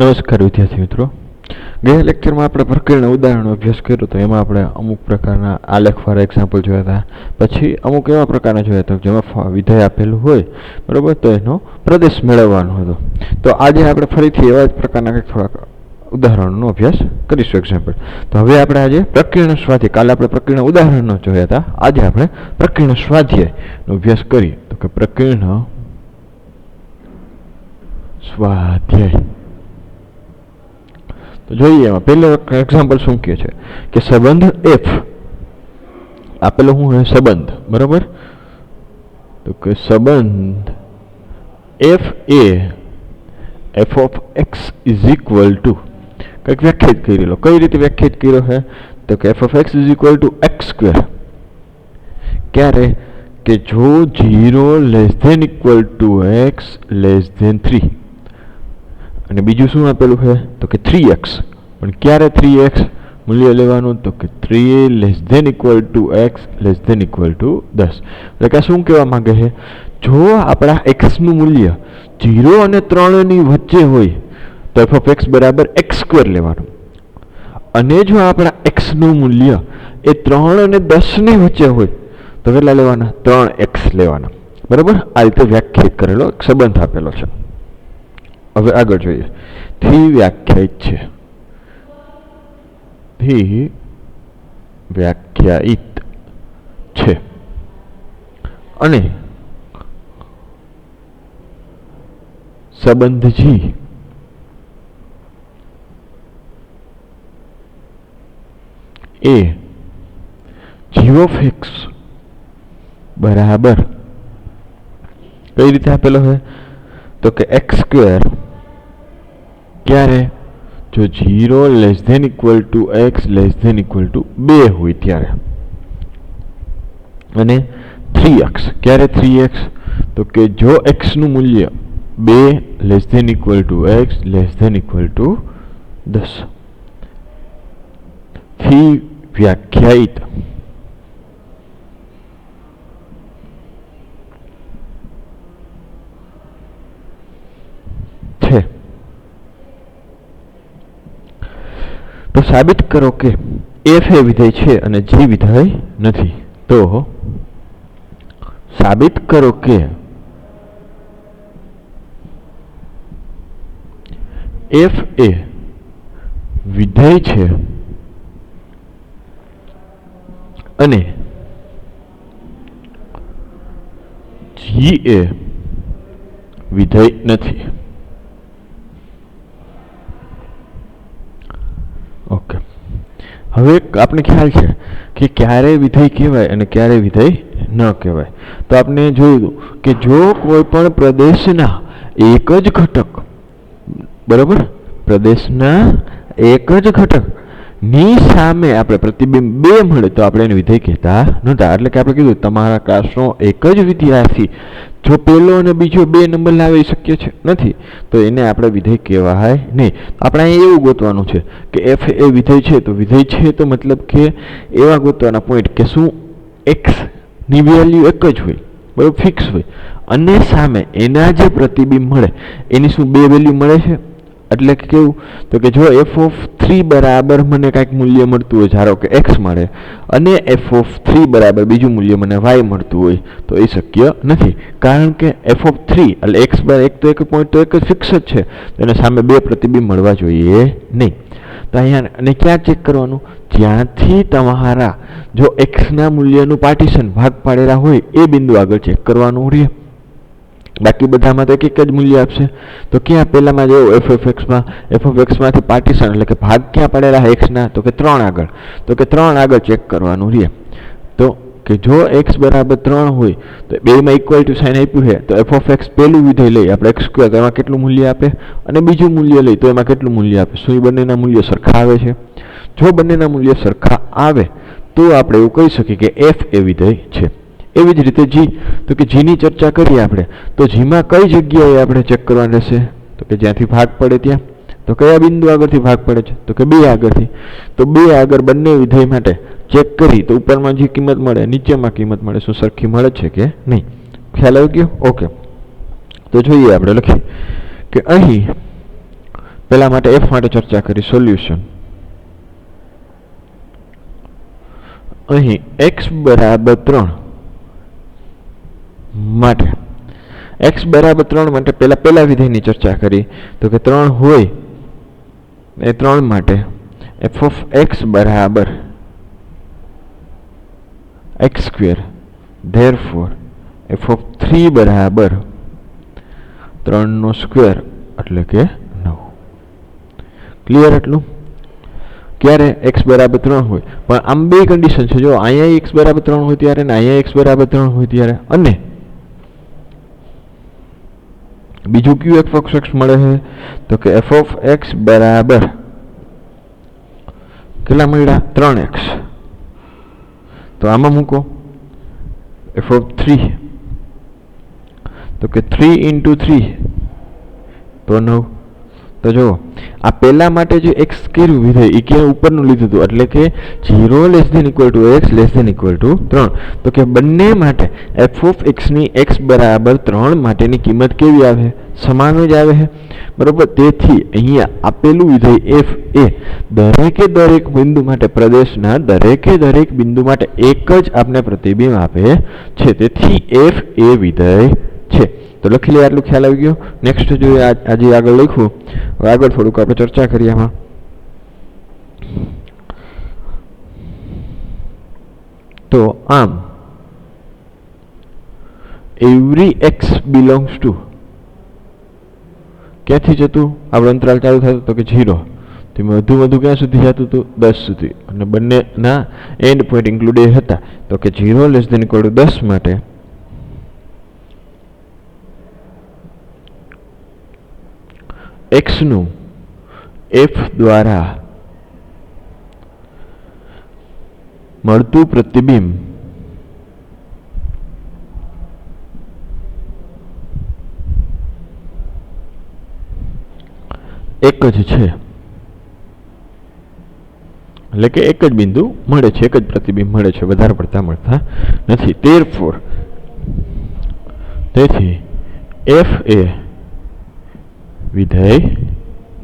નમસ્કાર વિદ્યાર્થી મિત્રો, ગયા લેક્ચરમાં આપણે પ્રકરણ ઉદાહરણનો અભ્યાસ કર્યો તો એમાં આપણે અમુક પ્રકારના આલેખવાળા એક્ઝામ્પલ જોયા હતા. પછી અમુક એવા પ્રકારના જોયા હતા જેમાં વિધેય આપેલું હોય, બરાબર, તો એનો પ્રદેશ મેળવવાનો હતો. તો આજે આપણે ફરીથી એવા જ પ્રકારના કંઈક થોડાક ઉદાહરણનો અભ્યાસ કરીશું. એક્ઝામ્પલ તો હવે આપણે આજે પ્રકરણ સ્વાધ્યાય, કાલે આપણે પ્રકરણ ઉદાહરણનો જોયા હતા, આજે આપણે પ્રકરણ સ્વાધ્યાયનો અભ્યાસ કરીએ. તો કે પ્રકરણ સ્વાધ્યાય તો જોઈએ. એમાં પહેલું એક્ઝામ્પલ શું કહે છે કે સંબંધ એફ આપેલો શું હોય, સંબંધ, બરાબર. તો કે સંબંધ F A F of x is equal two કંઈક વ્યાખ્યાયિત કરી લો. કઈ રીતે વ્યાખ્યાયિત કર્યો છે? તો કે f of x is equal to x square. ક્યારે? કે જો 0 less than equal to x less than 3. અને બીજું શું આપેલું છે? તો કે 3x. પણ ક્યારે 3x મૂલ્ય લેવાનું? તો કે 3 less than equal to x less than equal to 10. એટલે કે શું કહેવા માંગે છે? જો આપણા એક્સનું મૂલ્ય 0 અને 3ની વચ્ચે હોય તો એફ ઓફ એક્સ બરાબર એક્સ સ્ક્વેર લેવાનું. અને જો આપણા એક્સનું મૂલ્ય એ 3 અને 10ની વચ્ચે હોય તો કેટલા લેવાના? 3x લેવાના, બરાબર. આ રીતે વ્યાખ્યાયિત કરેલો એક સંબંધ આપેલો છે. હવે આગળ જોઈએ. થી વ્યાખ્યાયિત છે, થી વ્યાખ્યાયિત છે અને સંબંધ જી એ જી ઓફ એક્સ બરાબર કઈ રીતે આપેલો છે? તો કે એક્સ સ્ક્વેર. ક્યારે? જો 0 less than equal to x less than equal to 2 હોય ત્યારે. અને 3x. ક્યારે 3x? તો કે જો એક્સનું મૂલ્ય 2 less than equal to x less than equal to 10. થી વ્યાખ્યાયિત છે. તો સાબિત કરો કે એફ એ વિધેય છે અને જી વિધેય નથી. તો સાબિત કરો કે એફ એ વિધેય છે અને જી એ વિધેય નથી. ઓકે, હવે આપણે ખ્યાલ છે કે ક્યારે વિધેય કહેવાય અને ક્યારે વિધેય ન કહેવાય. તો આપણે જોયું કે જો કોઈ પણ પ્રદેશના એક જ ઘટક, બરાબર, પ્રદેશના એક જ ઘટક ની સામે આપણે પ્રતિબિંબ 2 મળે તો આપણે એને વિધેય કહેતા નહોતા. એટલે કે આપણે કીધું તમારા ક્લાસનો એક જ વિદ્યાર્થી જો પહેલો અને બીજો 2 નંબર લાવી શક્ય છે નથી તો એને આપણે વિધેય કહેવાય નહીં. આપણે અહીં એવું ગોતવાનું છે કે એફ એ વિધેય છે. તો વિધેય છે તો મતલબ કે એવા ગોતવાના પોઈન્ટ કે શું એક્સ ની વેલ્યુ એક જ હોય, બરાબર, ફિક્સ હોય, અને સામે એના જે પ્રતિબિંબ મળે એની શું 2 વેલ્યુ મળે છે. એટલે કે કેવું? તો કે જો એફ ઓફ 3 બરાબર મને કાંઈક મૂલ્ય મળતું હોય, ધારો કે એક્સ મળે, અને એફ ઓફ 3 બરાબર બીજું મૂલ્ય મને વાય મળતું હોય તો એ શક્ય નથી. કારણ કે એફ ઓફ 3 એટલે એક્સ બાર એક તો એક પોઈન્ટ તો એક જ ફિક્સ જ છે, એને સામે 2 પ્રતિબિંબ મળવા જોઈએ નહીં. તો અહીંયા અને ક્યાં ચેક કરવાનું? જ્યાંથી તમારા જો એક્સના મૂલ્યનું પાર્ટીશન ભાગ પાડેલા હોય એ બિંદુ આગળ ચેક કરવાનું રહે. બાકી બધામાં તો એક જ મૂલ્ય આપશે. તો ક્યાં પહેલામાં જો એફ ઓફ એક્સમાંથી પાર્ટીશન એટલે કે ભાગ ક્યાં પડેલા એક્સના? તો કે 3 આગળ. તો કે 3 આગળ ચેક કરવાનું રહે. તો કે જો એક્સ બરાબર 3 હોય તો 2માં ઇક્વલ ટુ સાઇન આપ્યું છે તો એફ ઓફ એક્સ પહેલું વિધેય લઈ આપણે એક્સ સ્ક્વેર, તો એમાં કેટલું મૂલ્ય આપે? અને બીજું મૂલ્ય લઈ તો એમાં કેટલું મૂલ્ય આપે? શું એ બંનેના મૂલ્ય સરખા આવે છે? જો બંનેના મૂલ્ય સરખા આવે તો આપણે એવું કહી શકીએ કે એફ એ વિધેય છે. એવી જ રીતે જી. તો કે જીની ચર્ચા કરીએ આપણે તો જીમાં કઈ જગ્યાએ આપણે ચેક કરવાનું રહેશે? તો કે જ્યાંથી ભાગ પડે ત્યાં. તો કયા બિંદુ આગળથી ભાગ પડે છે? તો કે 2 આગળથી. તો 2 આગળ બંને વિધેય માટે ચેક કરી તો ઉપરમાં જે કિંમત મળે નીચેમાં કિંમત મળે શું સરખી મળે છે કે નહીં? ખ્યાલ આવી ગયો? ઓકે, તો જોઈએ આપણે લખીએ કે અહીં પેલા માટે f માટે ચર્ચા કરી. સોલ્યુશન અહીં x બરાબર 3 માટે x બરાબર 3 માટે પેલા વિધેયની ચર્ચા કરી તો કે 3 હોય એ 3 માટે f of x બરાબર x square, therefore f of 3 બરાબર 3 નો સ્ક્વેર એટલે કે 9. ક્લિયર? એટલું ક્યારે x બરાબર 3 હોય, પણ આમ બે કન્ડિશન છે. જો અહીંયા x બરાબર 3 હોય ત્યારે ને અહીંયા x બરાબર 3 હોય ત્યારે, અને બીજું કયું f of x મળે છે તો કે f of x બરાબર કેટલા મળ્યા? 3x. તો આમાં મૂકો f of 3 તો કે 3 into 3 તો 9. તો જો આ પહેલા માટે જે x કર્યું વિધેય એ કે ઉપરનું લીધું હતું, એટલે કે 0 less than equal to x less than equal to 3. તો કે બંને માટે f ઓફ x ની x બરાબર 3 માટેની કિંમત કેવી આવે? સમાન જ આવે છે, બરોબર. તેથી અહીંયા આપેલું વિધેય f એ દરેકે દરેક બિંદુ માટે પ્રદેશના દરેકે દરેક બિંદુ માટે એક જ આપણે પ્રતિબિંબ આપે છે. તેથી f એ વિધેય છે. તો લખી લે. આટલું ખ્યાલ આવી ગયો. નેક્સ્ટ જોઈએ આજે આગળ લખ્યું, આગળ થોડુંક આપણે ચર્ચા કરીએ આમાં. તો આમ એવરી x બિલોંગ્સ ટુ ક્યાંથી જતું આપણે અંતરાલ ચાલુ થતું તો કે 0 થી વધુ ક્યાં સુધી જતું હતું? 10 સુધી, અને બંનેના એન્ડ પોઈન્ટ ઇન્ક્લુડેડ હતા. તો કે 0 લેસ ધેન ઇક્વલ ટુ 10 માટે x નું f દ્વારા મળતું પ્રતિબિંબ એક જ છે, એટલે કે એક જ બિંદુ મળે છે, એક જ પ્રતિબિંબ મળે છે, વધારે પડતા મળતા નથી. તેથી f એ વિધેય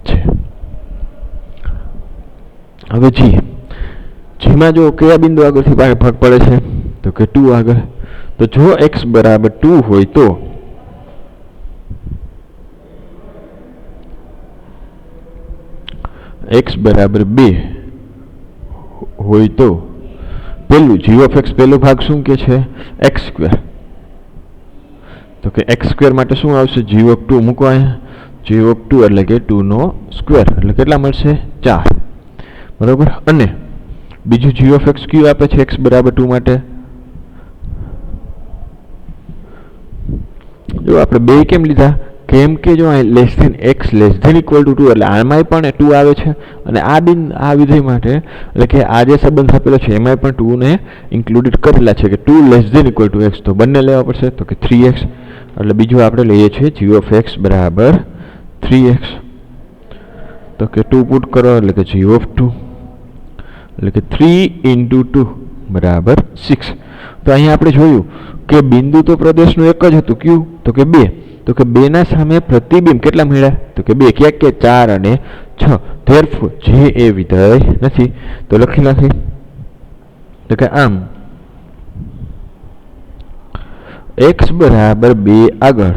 છે. હવે જીમાં જો કયા બિંદુ આગળથી ભાગ પડે છે તો કે 2 આગળ. તો જો x બરાબર 2 હોય તો x બરાબર 2 હોય તો પેલું g of x પેલો ભાગ શું કે છે? x square. તો કે x સ્ક્વેર માટે શું આવશે? g of 2 મૂકો અહીંયા. g of 2 એટલે કે 2 નો સ્ક્વેર એટલે કેટલા મળશે? 4, બરોબર. અને બીજું g of x ક્યુ આપે છે x બરાબર 2 માટે? જો આપણે બે કેમ લીધા? કેમ કે જો અહીં less than x less than equal to 2 એટલે આમાંય પણ 2 આવે છે, અને આ વિધેય માટે એટલે કે આ જે સંબંધ આપેલો છે એમાંય પણ 2 ને ઇન્ક્લુડેડ કરેલા છે કે 2 less than equal to x. તો બંને લેવા પડશે તો કે 3x. એટલે બીજું આપણે લઈએ છીએ g of x બરાબર 3x. તો કે 2 પુટ કરો એટલે કે g of 2 એટલે કે 3 into 2 બરાબર 6. તો અહીંયા આપણે જોયું કે બિંદુ તો પ્રદેશનું એક જ હતું, કયું? તો કે 2. તો કે 2 ના સામે પ્રતિબિંબ કેટલા મળ્યા? તો કે 2. ક્યાંક કે 4 અને 6. ધેરફોર જે એ વિધેય નથી. તો લખી નાખી. તો કે આમ x બરાબર 2 આગળ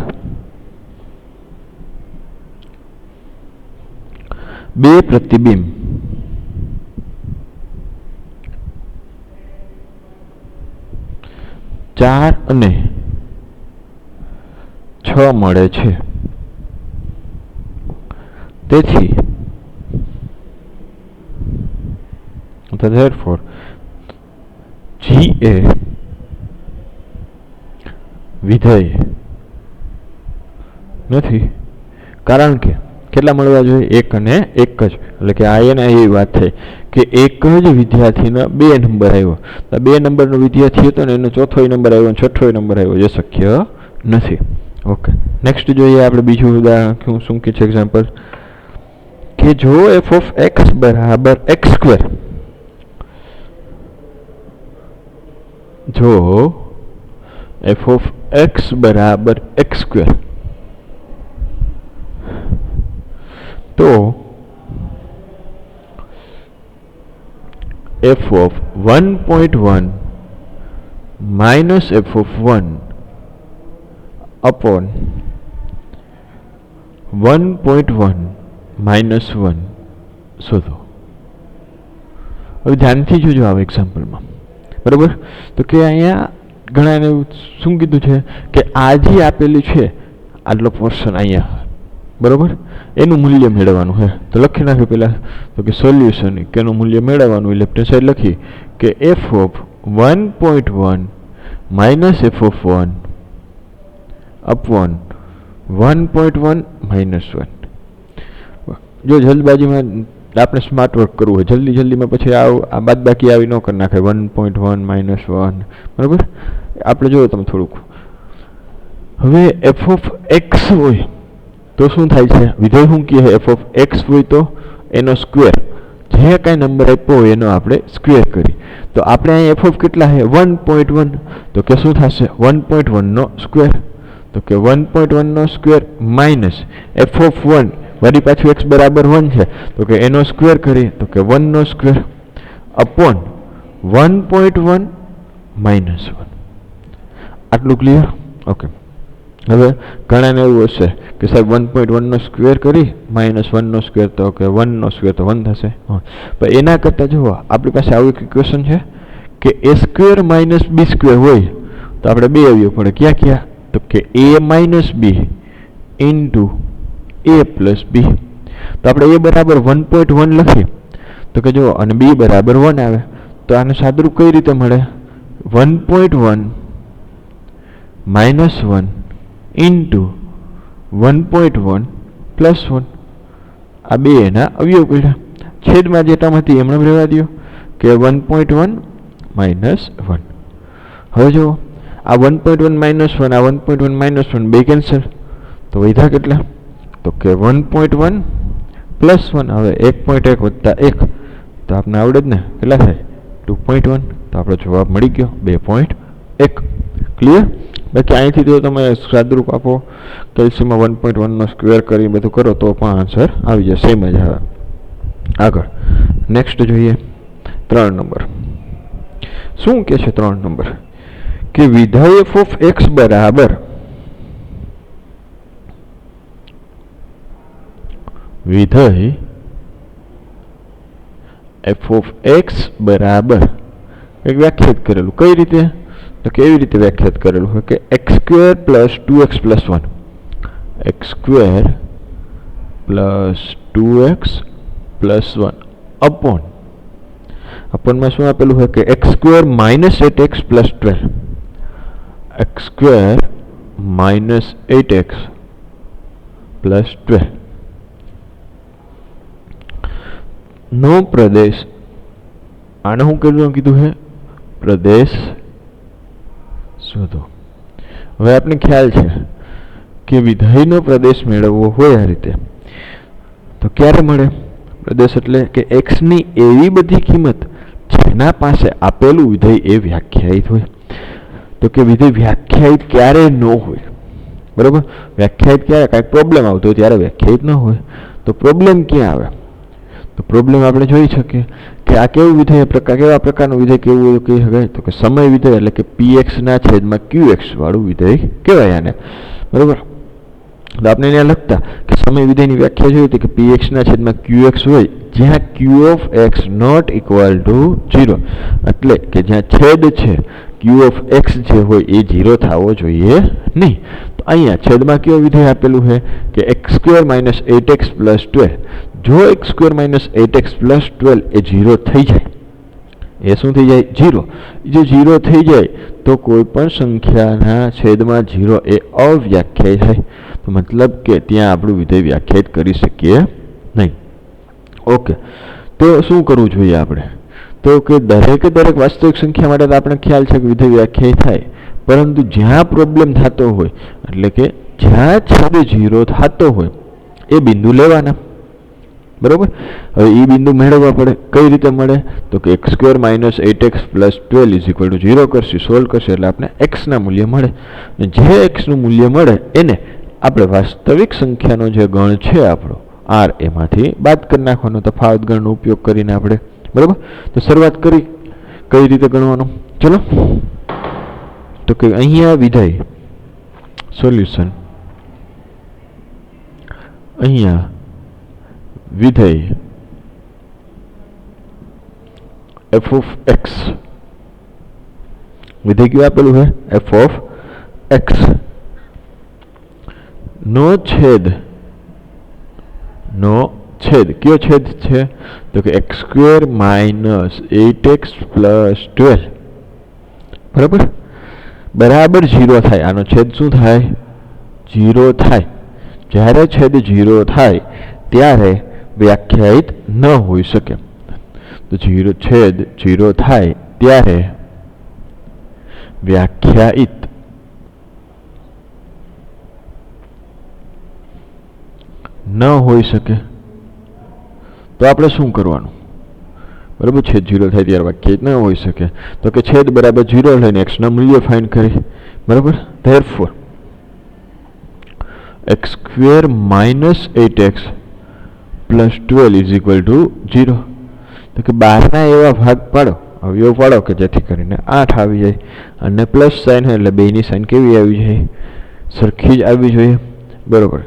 2 પ્રતિબિંબ ચાર અને 6 મળે છે. તેથી therefore g એ વિધેય નથી, કારણ કે કેટલા મળવા જોઈએ? 1 અને 1 જ. એટલે કે આ એને એવી વાત થઈ કે એક જ વિદ્યાર્થીનો 2 નંબર આવ્યો. તો 2 નંબરનો વિદ્યાર્થી હતો ને એનો ચોથો નંબર આવ્યો, છઠ્ઠો નંબર આવ્યો, જે શક્ય નથી. ઓકે, નેક્સ્ટ જોઈએ આપણે બીજું ઉદાહરણ. શું કે છે એક્ઝામ્પલ કે જો f of x બરાબર x સ્ક્વેર, જો f of x બરાબર x સ્ક્વેર, તો f of 1.1 minus f of 1 upon 1.1 minus 1 શોધો. હવે ધ્યાનથી જોજો આ એક્ઝામ્પલમાં, બરાબર. તો કે અહીંયા ઘણાને શું કીધું છે કે આ જે આપેલું છે આટલો પોર્શન અહીંયા, બરાબર, એનું મૂલ્ય મેળવવાનું છે. તો લખી નાખ્યું પહેલાં તો કે સોલ્યુશન કે એનું મૂલ્ય મેળવવાનું લેફ્ટ હેન્ડ સાઈડ લખી કે f of 1.1 minus f of 1 upon 1.1 minus 1. જો જલ્દબાજીમાં આપણે સ્માર્ટ વર્ક કરવું હોય, જલ્દીમાં પછી આ બાદ બાકી આવી ન કરી નાખે 1.1 minus 1, બરાબર. આપણે જોયો તમે થોડુંક. હવે f of x હોય તો શું થાય છે, વિધેય શું કહે f of x હોય તો એનો સ્ક્વેર, જે કાંઈ નંબર આપ્યો હોય એનો આપણે સ્ક્વેર કરી. તો આપણે અહીં f of કેટલા છે 1.1, તો કે શું થશે 1.1 નો સ્ક્વેર, તો કે 1.1 નો સ્ક્વેર માઇનસ f of 1 વળી પાછું x બરાબર 1 છે તો કે એનો સ્ક્વેર કરીએ તો કે 1 નો સ્ક્વેર અપોન 1.1 માઇનસ 1. આટલું ક્લિયર? ઓકે. હવે ઘણાને એવું હશે કે સાહેબ 1.1 નો સ્ક્વેર કરી માઇનસ 1 નો સ્ક્વેર તો કે 1 નો સ્ક્વેર તો 1 થશે. પણ એના કરતાં જુઓ આપણી પાસે આવું એક ઇક્વેશન છે કે a square minus b square હોય તો આપણે બે આવ્યો પડે. ક્યાં તો કે a minus b into a plus b. તો આપણે a બરાબર 1.1 લખીએ તો કે જો અને b બરાબર 1 આવે તો આને સાદુરૂપ કઈ રીતે મળે 1.1 માઇનસ 1 ઇન્ટુ 1.1 પ્લસ 1. આ બે એના અવયવ પડ્યા. છેદમાં જે ટર્મ હતી એમણે રહેવા દો કે 1.1 માઇનસ 1. હવે જો આ 1.1 માઇનસ 1 આ 1.1 માઇનસ 1 બે કેન્સલ તો વધ્યા કેટલા તો કે 1.1 પ્લસ 1. હવે 1.1 વત્તા 1 તો આપણે આવડે જ ને કેટલા થાય 2.1. તો આપણો જવાબ મળી ગયો 2.1. ક્લિયર? બાકી અહીંથી જો તમે સાદુરૂપ આપો કેલ્શિયમમાં 1.1 નો સ્ક્વેર કરી બધું કરો તો પણ આન્સર આવી જાય, સેમ જ આવે. આગળ નેક્સ્ટ જોઈએ 3 નંબર. શું કહે છે 3 નંબર કે વિધેય f of x બરાબર વિધેય f of x બરાબર એક વ્યાખ્યાયિત કરેલું. કઈ રીતે? તો કેવી રીતે વ્યાખ્યાયિત કરેલું હોય કે x square plus 2x plus 1 x square plus 2x plus 1 upon અપોનમાં શું આપેલું હોય કે x square minus 8x plus 12 x square minus 8x plus 12 નો પ્રદેશ. આને હું કીધું છે પ્રદેશ શોધો. હવે આપણે ખ્યાલ છે કે વિધેયનો પ્રદેશ મેળવવો હોય આ રીતે તો ક્યારે મળે પ્રદેશ? એટલે કે x ની એવી બધી કિંમત જેના પાસે આપેલું વિધેય એ વ્યાખ્યાયિત હોય. તો કે વિધેય વ્યાખ્યાયિત ક્યારે ન હોય, બરાબર? વ્યાખ્યાયિત ક્યારે કાંઈક પ્રોબ્લેમ આવતો હોય ત્યારે વ્યાખ્યાયિત ન હોય. તો પ્રોબ્લેમ ક્યાં આવે? તો પ્રોબ્લેમ આપણે જોઈ શકીએ કે આ કેવું વિધેય કેવા પ્રકારનું વિધેય કેવું કહી શકાય તો કે સમય વિધેય એટલે કે px ના છેદમાં qx વાળું વિધેય કહેવાય આને, બરાબર? તો આપણે અહીંયા લખતા કે સમય વિધેયની વ્યાખ્યા જોઈ હતી કે px ના છેદમાં qx હોય જ્યાં q of x not equal to 0, એટલે કે જ્યાં છેદ છે q of x જે હોય એ 0 થવો જોઈએ નહીં. તો અહીંયા છેદમાં કયો વિધેય આપેલું છે કે x square minus 8x plus 12. જો x square minus 8x plus 12 એ 0 થઈ જાય, એ શું થઈ જાય 0. જો 0 થઈ જાય તો કોઈ પણ સંખ્યાના છેદમાં 0 એ અવ્યાખ્યાયિત થાય. તો મતલબ કે ત્યાં આપણું વિધેય વ્યાખ્યાયિત કરી શકીએ નહીં. ઓકે, તો શું કરવું જોઈએ આપણે? તો કે દરેકે દરેક વાસ્તવિક સંખ્યા માટે આપણે ખ્યાલ છે કે વિધેય વ્યાખ્યાયિત થાય, પરંતુ જ્યાં પ્રોબ્લેમ થતો હોય એટલે કે જ્યાં છેદ 0 થતો હોય એ બિંદુ લેવાના, બરાબર? હવે એ બિંદુ મેળવવા પડે. કઈ રીતે મળે? તો કે x square minus 8x plus 12 is equal to 0 કરશું, સોલ્વ કરશે એટલે આપણે x ના મૂલ્ય મળે. જે x નું મૂલ્ય મળે એને આપણે વાસ્તવિક સંખ્યાનો જે ગણ છે આપણો आर एमांथी बाद करी नाखवानो तफावत गणनो उपयोग करीने आपणे बराबर। तो शुरुआत करी कई रीते गणवानो चलो तो कि अहींया विधेय सोल्यूशन अहींया विधेय एफ ऑफ एक्स विधेय क्यों आपेलू है एफ ऑफ एक्स नो छेद क्यों छेद छे तो कि x square minus 8x plus 12 बराबर बराबर 0 थाय आनो छेद शुं थाय 0 थाय ज्यारे छेद 0 थाय त्यारे व्याख्यायित न होई शके तो 0 छेद 0 थाय त्यारे व्याख्यायित न होई शके तो आपणे शुं करवानुं बराबर छेद 0 थाय त्यारे व्याख्यायित न होई शके तो कि छेद बराबर 0 लईने x ना मूल्य फाइंड करी बराबर therefore x square minus 8x plus 12 is equal to 0 तो कि 12 ना एवा भाग पाड़ो अवयव पाड़ो कि जेथी करीने 8 आवी जाय अने प्लस साइन है એટલે બેની साइन केवी आवी जाय सरखी ज आवी जोईए बराबर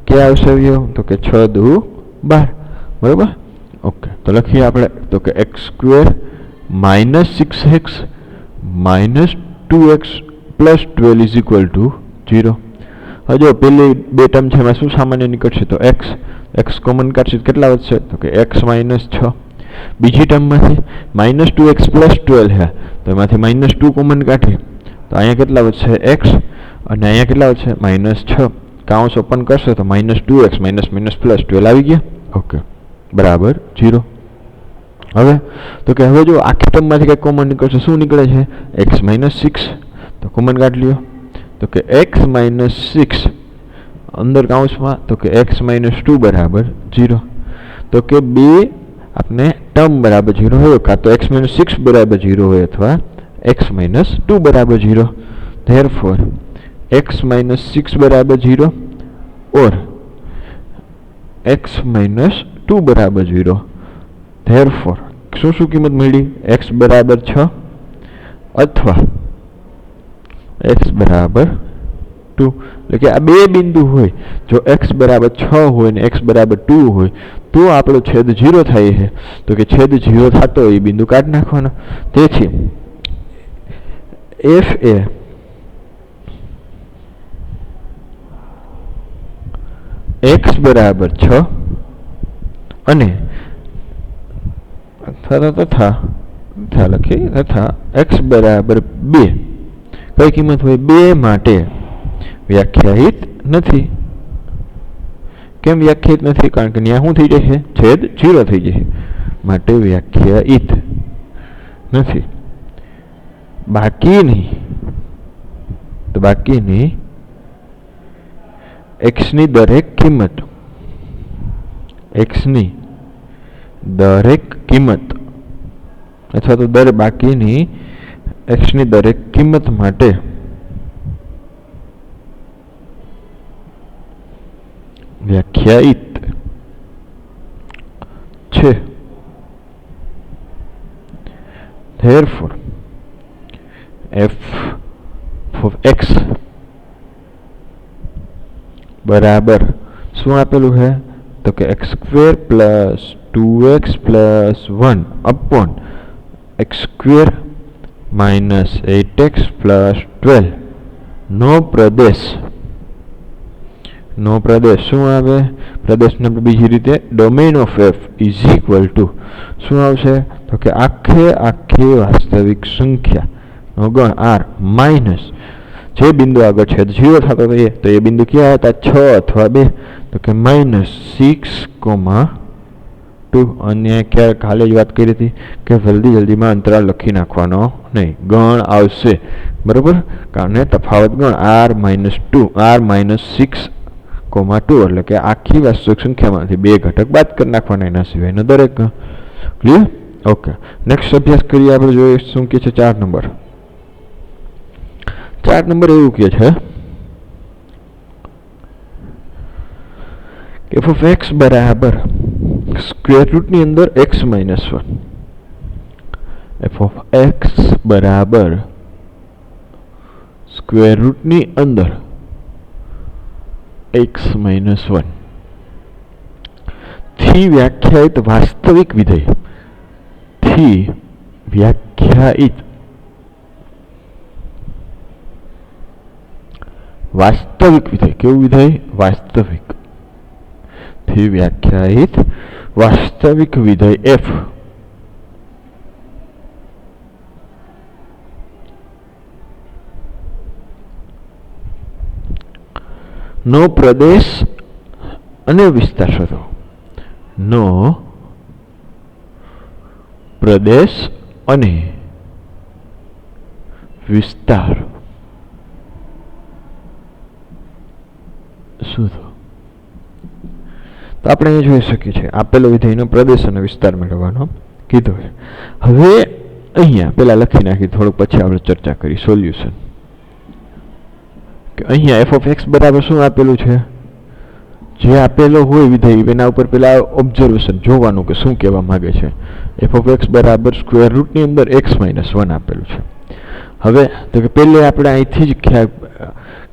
क्या आवशे अवयव तो कि 6 दू 12 बराबर ओके तो लखीए आपणे तो कि x square minus 6x minus 2x plus 12 is equal to 0 હવે જો પેલી બે ટર્મ છે એમાં શું સામાન્ય નીકળશે તો x કોમન કાઢશે કેટલા વધશે તો કે x માઇનસ 6 બીજી ટર્મમાંથી માઇનસ 2x પ્લસ 12 છે તો એમાંથી માઇનસ 2 કોમન કાઢીએ તો અહીંયા કેટલા વધશે x અને અહીંયા કેટલા વધશે માઇનસ 6 કાઉન્સ ઓપન કરશો તો minus 2x minus minus plus 12 આવી ગયા ઓકે બરાબર 0 હવે તો કે હવે જો આખી ટર્મમાંથી કંઈક કોમન નીકળશે શું નીકળે છે x માઇનસ 6 તો કોમન કાઢી લ્યો तो कि x माइनस 6 अंदर काउंस में तो कि x माइनस 2 बराबर 0 तो कि बे अपने टर्म बराबर 0 हो का तो x माइनस 6 बराबर 0 हो अथवा x माइनस 2 बराबर 0 देयरफॉर x माइनस 6 बराबर 0 और x माइनस 2 बराबर 0 देयरफॉर शू कीमत मिली x बराबर 6 अथवा x बराबर 2 એટલે આ બે બિંદુ હોય જો x બરાબર 6 હોય ને x બરાબર 2 હોય તો આપણો છેદ 0 થાય છે તો કે છેદ 0 થતો એ બિંદુ કાઢી નાખવાનો તેથી f એ x बराबर 6 અને તથા લખી તથા x बराबर 2 कई कीमत हो बे माटे व्याख्यायित नहीं केम व्याख्यायित नहीं कारण के न्या शुं थई जशे छेद 0 थई जशे माटे व्याख्यायित नहीं बाकीनी तो बाकीनी x नी दरेक कीमत x नी दरेक कीमत अथवा तो दर बाकीनी x ની દરેક કિંમત માટે વ્યાખ્યાયિત છે therefore f of x बराबर શું આપેલું है तो कि x square plus 2x plus 1 upon x square minus 8x plus 12 नो प्रदेश शू आवे प्रदेश ने बीजी रीते domain of f is equal to शू आवशे तो कि आखे वास्तविक संख्या नो गण r माइनस जे बिंदु आगे छेद 0 थतो तो ये बिंदु क्या था 6 अथवा 2 तो कि -6,2 अन्य क्या काले ज बात करी थी कि जल्दी में अंतराल लखी नाखवानो नहीं गण आवशे बराबर कारण तफावत गण r-2 r-6,2 એટલે કે આખી વાસ્તવિક સંખ્યામાંથી બે ઘટક બાદ કરી નાખવાના એના સિવાયનો દરેક ગણ ક્લિયર ओके नेक्स्ट अभ्यास करिए આપણે જોઈએ શું કે છે 4 નંબર એવું કહે છે કે એફ ઓફ એક્સ બરાબર સ્ક્વેર રૂટની અંદર x minus one. F of x બરાબર સ્ક્વેર રૂટની અંદર એક્સ માઇનસ વન થી વ્યાખ્યાયિત વાસ્તવિક વિધેય કેવું વિધેય? વાસ્તવિક થી વ્યાખ્યાયિત વાસ્તવિક વિધેય એફ નો પ્રદેશ અને વિસ્તાર શોધો. નો પ્રદેશ અને વિસ્તાર શોધો. તો આપણે અહીંયા જોઈ શકીએ છીએ આપેલો વિધેયનો પ્રદેશ અને વિસ્તાર મેળવવાનો કીધો છે. હવે અહીંયા પેલા લખી નાખી, થોડુંક પછી આપણે ચર્ચા કરી સોલ્યુશન. કે અહીંયા એફ ઓફ એક્સ બરાબર શું આપેલું છે? જે આપેલો હોય વિધેય એના ઉપર પેલા ઓબ્ઝર્વેશન જોવાનું કે શું કહેવા માંગે છે. એફ ઓફ એક્સ બરાબર સ્ક્વેર રૂટની અંદર એક્સ માઇનસ વન આપેલું છે. હવે તો કે પહેલે આપણે અહીંથી જ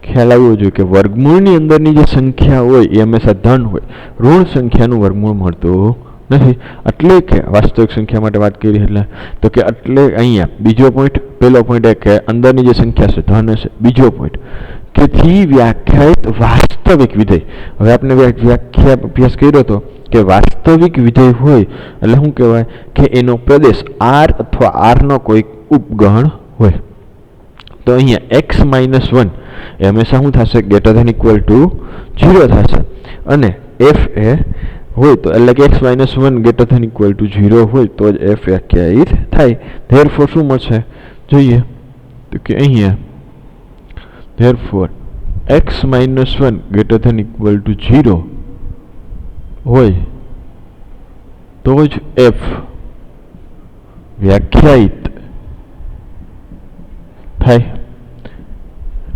ખ્યાલ આવવો જોઈએ કે વર્ગમૂળની અંદરની જે સંખ્યા હોય એ હંમેશા ધન હોય. ઋણ સંખ્યાનું વર્ગમૂળ મળતું નથી. એટલે કે વાસ્તવિક સંખ્યા માટે વાત કરી એટલે તો કે એટલે અહીંયા બીજો પોઈન્ટ, પહેલો પોઈન્ટ એ કે અંદરની જે સંખ્યા છે ધન હશે. બીજો પોઈન્ટ કે થી વ્યાખ્યાયિત વાસ્તવિક વિધેય. હવે આપણે વ્યાખ્યા અભ્યાસ કર્યો હતો કે વાસ્તવિક વિધેય હોય એટલે શું કહેવાય? કે એનો પ્રદેશ આર અથવા આરનો કોઈ ઉપગણ હોય. તો અહીંયા એક્સ માઇનસ વન એ હંમેશા શું થશે? ગ્રેટર ધેન ઇક્વલ ટુ 0 થશે. અને એફ એ હોય તો એટલે કે x minus one greater than equal to 0 હોય તો જ એફ વ્યાખ્યાયિત થાય. ધેરફોર શું મળશે જોઈએ તો કે અહીંયા therefore x minus 1 greater than equal to 0 હોય તો જ f વ્યાખ્યાયિત થાય.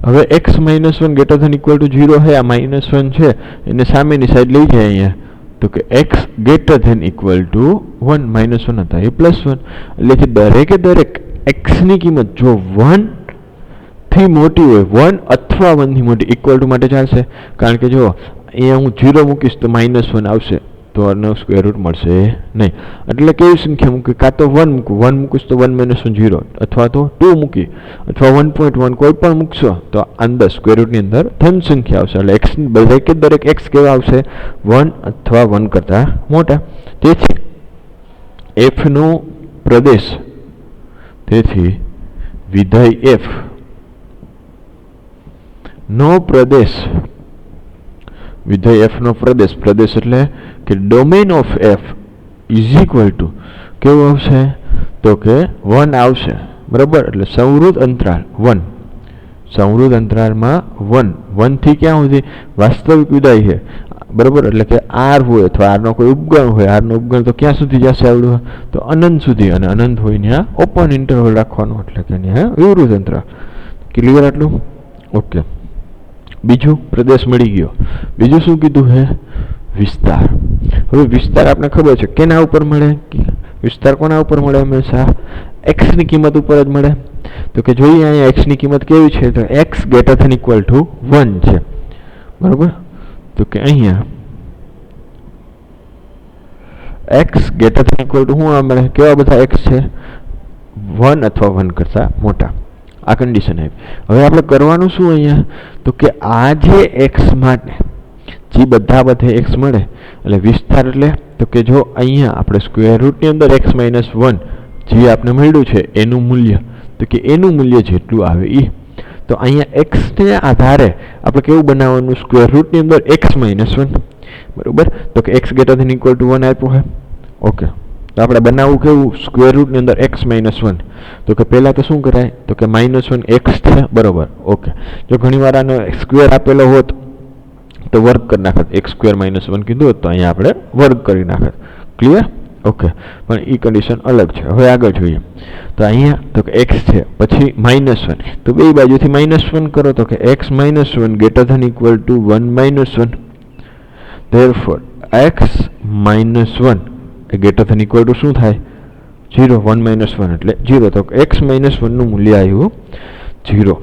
હવે x minus 1 greater than equal to 0 है, આ minus 1 છે એને સામેની સાઈડ લઈ જાય અહીંયા તો કે x greater than equal to 1 minus 1 હતા એ plus 1 એટલે કે દરેકે દરેક x ની કિંમત જો 1 થી મોટી હોય, 1 અથવા 1 થી મોટી ઇક્વલ ટુ માટે ચાલશે. કારણ કે જો અહીંયા હું 0 મૂકીશ તો -1 આવશે તો આનો સ્ક્વેર રૂટ મળશે નહીં. એટલે કેવી સંખ્યા મૂકી? કાં તો 1 મૂકું, 1 મૂકીશ તો 1 - 1 0, અથવા તો 2 મૂકી અથવા 1.1 કોઈ પણ મૂકશો તો અંદર સ્ક્વેર રૂટની અંદર ધન સંખ્યા આવશે. એટલે x દરેકે દરેક x કેવા આવશે? 1 અથવા 1 કરતાં મોટા. તેથી f નો પ્રદેશ, તેથી વિધેય f નો પ્રદેશ, વિધેય f નો પ્રદેશ, પ્રદેશ એટલે કે domain of f is equal two કેવું આવશે તો કે 1 આવશે. બરાબર, એટલે સંવૃત અંતરાળ 1, સંવૃત અંતરાળમાં 1, 1 થી ક્યાં સુધી? વાસ્તવિક વિધેય છે. બરાબર, એટલે કે r હોય અથવા r નો કોઈ ઉપગણ હોય, r નો ઉપગણ તો ક્યાં સુધી જશે આવડું? તો અનંત સુધી, અને અનંત હોય ત્યાં ઓપન ઇન્ટરવલ રાખવાનું, એટલે કે ત્યાં વિવૃત અંતરાળ. ક્લિયર આટલું? ઓકે. બીજું પ્રદેશ મળી ગયો. બીજું શું કીધું છે? વિસ્તાર. હવે વિસ્તાર આપણે ખબર છે કેના ઉપર મળે? વિસ્તાર કોના ઉપર મળે? હંમેશા x ની કિંમત ઉપર જ મળે. તો કે જોઈએ અહીંયા x ની કિંમત કેવી છે તો x greater than equal to 1 છે. બરાબર, તો કે અહીંયા x greater than equal to શું મળે? કેવા બધા x છે? 1 અથવા 1 કરતાં મોટા. આ કન્ડિશન આવી. હવે આપણે કરવાનું શું અહીંયા તો કે આ જે x માટે જે બધે x મળે એટલે વિસ્તાર એટલે તો કે જો અહીંયા આપણે સ્ક્વેર રૂટની અંદર x - 1 જે આપણે મળ્યું છે એનું મૂલ્ય તો કે એનું મૂલ્ય જેટલું આવે એ. તો અહીંયા x ને આધારે આપણે કેવું બનાવવાનું? સ્ક્વેર રૂટની અંદર x - 1. બરાબર, તો કે x greater than equal to 1 આપ્યું છે. ઓકે, તો આપણે બનાવવું કેવું? સ્ક્વેર રૂટની અંદર x - 1. તો કે પહેલાં તો શું કરાય તો કે -1 x છે. બરાબર, ઓકે. જો ઘણીવાર આનો સ્ક્વેર આપેલો હોત તો વર્ગ કરી નાખત. x સ્ક્વેર -1 કીધું હોત તો અહીંયા આપણે વર્ગ કરી નાખત. ક્લિયર? ઓકે, પણ એ કન્ડિશન અલગ છે. હવે આગળ જોઈએ તો અહીંયા તો કે x છે, પછી -1, તો બે બાજુથી -1 કરો તો કે x - 1 greater than equal to 1 - 1. therefore x minus 1 એ greater than equal to શું થાય 0 1 minus 1 એટલે 0 તો x minus 1 નું મૂલ્ય આવ્યું 0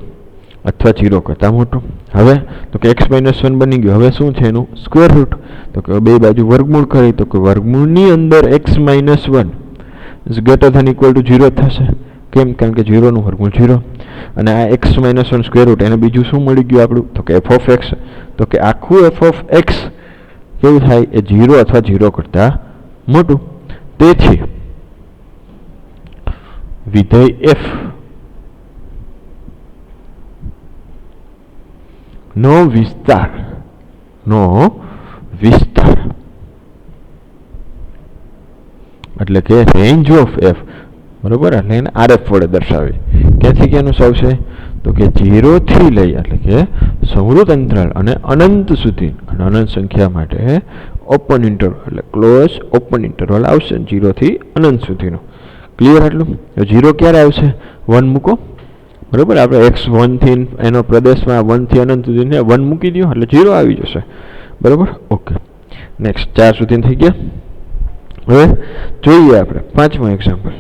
અથવા 0 કરતાં મોટું. હવે તો કે x minus 1 બની ગયું. હવે શું છે એનું સ્ક્વેર રૂટ તો કે બે બાજુ વર્ગમૂળ કરી તો કે વર્ગમૂળની અંદર x minus 1 is greater than equal to 0 થશે. કેમ? કારણ કે 0 નું વર્ગમૂળ 0 અને આ x minus 1 સ્ક્વેર રૂટ એને બીજું શું મળી ગયું આપણું તો કે f of x તો કે આખું f of x કેવું થાય એ 0 અથવા 0 કરતાં મોટું. તેથી વિધેય f નો વિસ્તાર એટલે કે રેન્જ ઓફ f બરોબર એટલે એને RF વડે દર્શાવી. ક્યાંથી ક્યાંનું આવશે તો કે 0 થી લઈ એટલે કે સંવૃત અંતરાલ અને અનંત સુધી અને અનંત સંખ્યા માટે ઓપન ઇન્ટરવલ એટલે ક્લોઝ ઓપન ઇન્ટરવલ આવશે 0 થી અનંત સુધીનો. ક્લિયર? આટલું. 0 ક્યારે આવશે 1 મૂકો બરોબર. આપણે x 1 થી એનો પ્રદેશમાં 1 થી અનંત સુધી 1 મૂકી દો એટલે 0 આવી જશે બરોબર. ઓકે નેક્સ્ટ 4 સુધી થઈ ગયા. હવે જોઈએ આપણે પાંચમો એક્ઝામ્પલ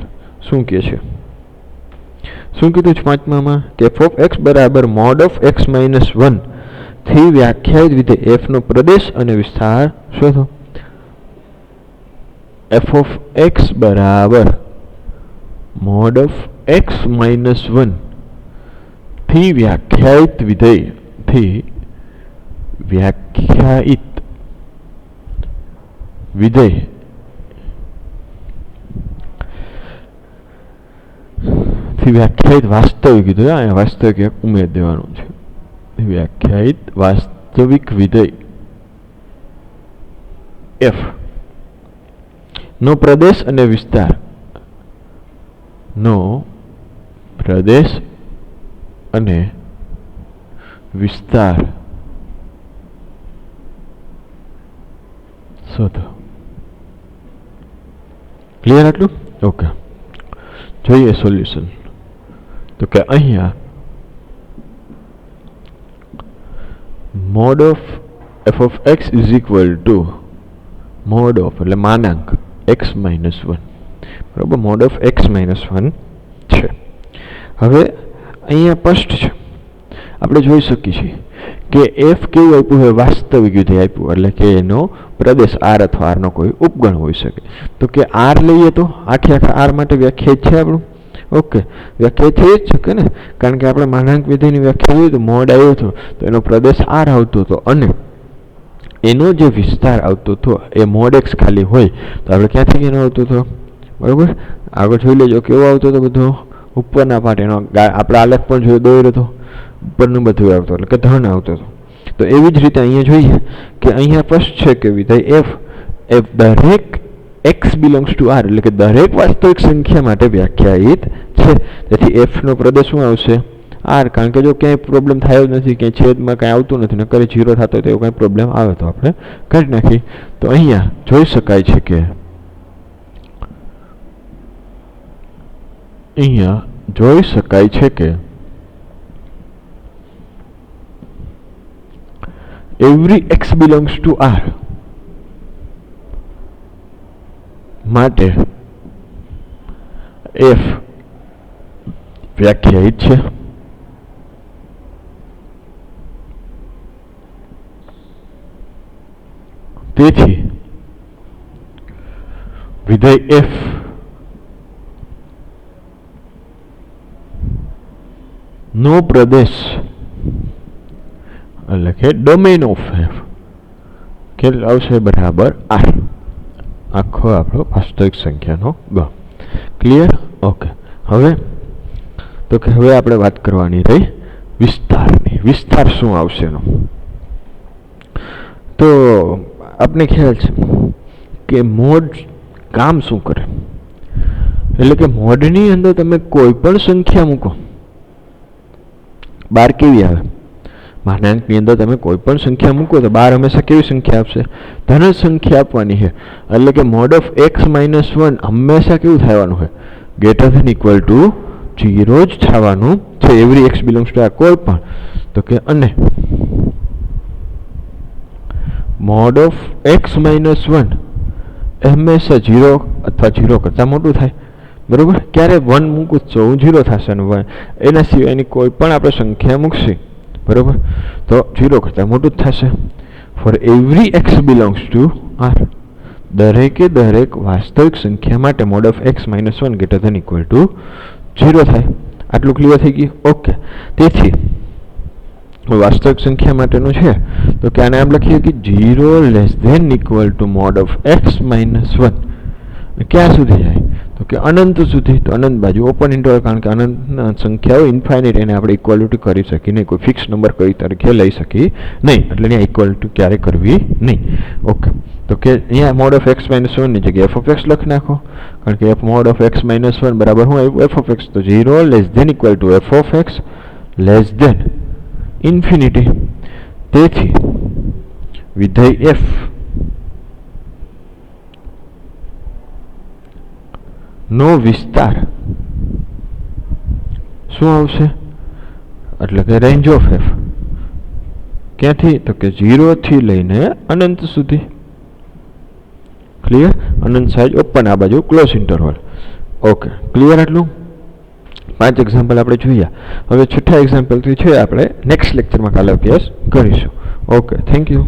શું કહે છે. શું કીધું છે પાંચમામાં કે f of x બરાબર mod of x minus 1 થી વ્યાખ્યાયિત વિધેય f નો પ્રદેશ અને વિસ્તાર શોધો. f of x બરાબર mod of x minus 1 થી વ્યાખ્યાયિત વિધેય વ્યાખ્યાયિત વાસ્તવિક વિધેય અહીંયા વાસ્તવિક એક ઉમેર દેવાનું છે. વ્યાખ્યાયિત વાસ્તવિક વિધેય f નો પ્રદેશ અને વિસ્તાર શોધો. ક્લિયર આટલું? ઓકે જોઈએ સોલ્યુશન. તો કે અહીંયા mod of f of x is equal to mod of એટલે માનાંક x minus 1 બરાબર. mod of x minus 1 છે. હવે અહીંયા સ્પષ્ટ છે આપણે જોઈ શકીએ છીએ કે f કેવું આપ્યું હોય વાસ્તવિક વિધેય આપ્યું એટલે કે એનો પ્રદેશ r અથવા r નો કોઈ ઉપગણ હોઈ શકે. તો કે r લઈએ તો આખા r માટે વ્યાખ્યાયિત છે આપણું. ઓકે વ્યાખ્યાયિત થઈ જ શકે ને કારણ કે આપણે માનાંક વિધેયની વ્યાખ્યા જોઈએ તો મોડ આવ્યો હતો તો એનો પ્રદેશ r આવતો હતો અને એનો જે વિસ્તાર આવતો હતો એ મોડ x ખાલી હોય તો આપણે ક્યાંથી એનો આવતો હતો બરોબર. આગળ જોઈ લેજો કેવો આવતો હતો બધો ઉપરના પાર્ટ એનો આપણે આલેખ પણ જોયો દોર્યો હતો ઉપરનું બધું આવતું એટલે કે ધન આવતો હતો. તો એવી જ રીતે અહીંયા જોઈએ કે અહીંયા સ્પષ્ટ છે કે વિધેય f દરેક x belongs to r એટલે કે દરેક વાસ્તવિક સંખ્યા માટે વ્યાખ્યાયિત છે. તેથી f નો પ્રદેશ શું આવશે r કારણ કે જો ક્યાંય પ્રોબ્લેમ થયો નથી ક્યાંય છેદમાં કાંઈ આવતું નથી નકર 0 થતો તો એવો કાંઈ પ્રોબ્લેમ આવે તો આપણે કાઢી નાખી. તો અહીંયા જોઈ શકાય છે કે every x belongs to r માટે f વ્યાખ્યાયિત છે. તેથી વિધેય f નો પ્રદેશ એટલે કે ડોમેન ઓફ f કેટલું આવશે બરાબર r આખો આપણો વાસ્તવિક સંખ્યાનો ગ. ક્લિયર? ઓકે હવે તો કે હવે આપણે વાત કરવાની રહી વિસ્તારની. વિસ્તાર શું આવશે એનો તો આપણે ખ્યાલ છે કે મોડ કામ શું કરે એટલે કે મોડની અંદર તમે કોઈ પણ સંખ્યા મૂકો બાર કેવી આવે માનાંકની અંદર તમે કોઈ પણ સંખ્યા મૂકો તો બાર હંમેશા કેવી સંખ્યા આપશે ધન સંખ્યા આપવાની છે. એટલે કે mod of x minus 1 હંમેશા કેવું થવાનું છે greater than equal to 0 જ થવાનું છે. every x belongs to r કોઈ પણ તો કે અને mode of x minus one હંમેશા 0 અથવા 0 કરતાં મોટું થાય. બરાબર, ક્યારે 1 મૂકું તો 0 થશે અને એના સિવાયની કોઈ પણ આપણે સંખ્યા મૂકશે બરાબર તો 0 કરતાં મોટું જ થશે. For every x belongs to R, દરેકે દરેક વાસ્તવિક સંખ્યા માટે mod of x minus one greater than equal to 0 થાય. આટલું ક્લિયર થઈ ગયું? ઓકે. તેથી વાસ્તવિક સંખ્યા માટેનું છે તો કે આને આમ લખીએ કે 0 less than equal to mod of x minus one. ક્યાં સુધી જાય તો કે અનંત સુધી. તો અનંત બાજુ ઓપન ઇન્ટરવલ, કારણ કે અનંત સંખ્યાઓ ઇન્ફાઇનાઇટ, એને આપણે ઇક્વાલિટી કરી શકીએ નહીં, કોઈ ફિક્સ નંબર કઈ તરીકે લઈ શકીએ નહીં, એટલે અહીંયા ઇક્વાલિટી ક્યારે કરવી નહીં. ઓકે, તો કે અહીંયા મોડ ઓફ એક્સ માઇનસ વનની જગ્યાએ એફ ઓફ એક્સ લખી નાખો, કારણ કે f mod of x minus one બરાબર શું આવ્યું? F of x. તો 0 less than equal to f of x less than infinity. તેથી વિધેય એફ નો વિસ્તાર શું આવશે? એટલે કે રેન્જ ઓફ એફ ક્યાંથી? તો કે 0 થી લઈને અનંત સુધી. ક્લિયર? અનંત સાઈઝ ઓપન, આ બાજુ ક્લોઝ ઇન્ટરવલ. Okay, clear? આટલું 5 એક્ઝામ્પલ આપણે જોયા. હવે 6થા એક્ઝામ્પલથી છે આપણે નેક્સ્ટ લેક્ચરમાં કાલે અભ્યાસ કરીશું. Okay, thank you.